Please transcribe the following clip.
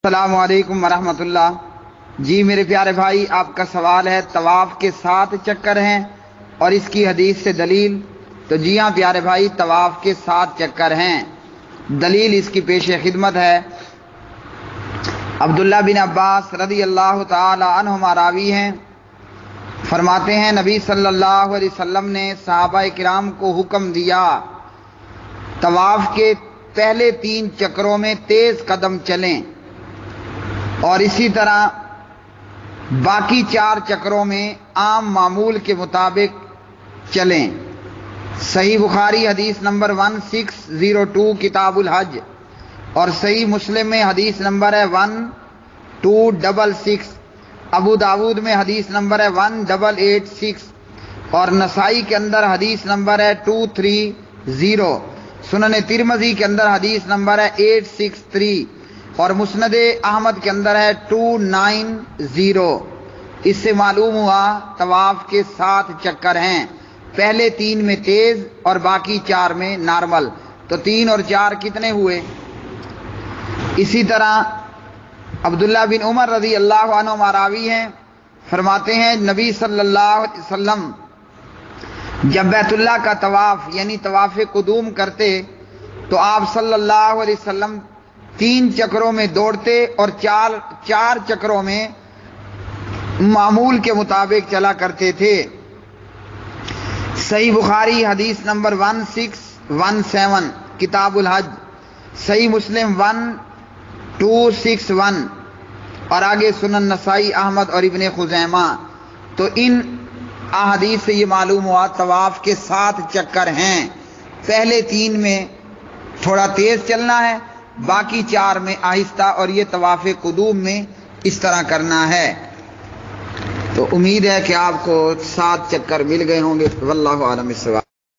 السلام علیکم ورحمۃ اللہ۔ جی میرے پیارے بھائی، آپ کا سوال ہے طواف کے 7 چکر ہیں اور اس کی حدیث سے دلیل۔ تو جی ہاں پیارے بھائی، طواف کے 7 چکر ہیں، دلیل اس کی پیش خدمت ہے۔ عبداللہ بن عباس رضی اللہ تعالی عنہما راوی ہیں، فرماتے ہیں نبی صلی اللہ علیہ وسلم نے صحابہ کرام کو حکم دیا طواف کے پہلے 3 چکروں میں تیز قدم چلیں اور اسی طرح باقی 4 چکروں میں عام معمول کے مطابق چلیں۔ صحیح بخاری حدیث نمبر 1602 کتاب الحج، اور صحیح مسلم میں حدیث نمبر ہے 1266، ابو داود میں حدیث نمبر ہے 1886، اور نسائی کے اندر حدیث نمبر ہے 230، سنن ترمذی کے اندر حدیث نمبر ہے 863، اور مسند احمد کے اندر ہے 290۔ اس سے معلوم ہوا طواف کے 7 چکر ہیں، پہلے 3 میں تیز اور باقی 4 میں نارمل، تو 3 اور 4 کتنے ہوئے؟ اسی طرح عبداللہ بن عمر رضی اللہ عنہ راوی ہیں، فرماتے ہیں نبی صلی اللہ علیہ وسلم جب بیت اللہ کا طواف یعنی طواف قدوم کرتے تو آپ صلی اللہ علیہ وسلم 3 چکروں میں دوڑتے اور 4 چکروں میں معمول کے مطابق چلا کرتے تھے۔ صحیح بخاری حدیث نمبر 1617 کتاب الحج، صحیح مسلم 1261، اور آگے سنن نسائی احمد اور ابن خزیمہ۔ تو ان احادیث سے یہ معلوم ہوا طواف کے 7 چکر ہیں، پہلے 3 میں تھوڑا تیز چلنا ہے، باقی 4 میں آہستہ، اور یہ طواف قدوم میں اس طرح کرنا ہے۔ تو امید ہے کہ آپ کو 7 چکر مل گئے ہوں گے۔ واللہ اعلم الصواب۔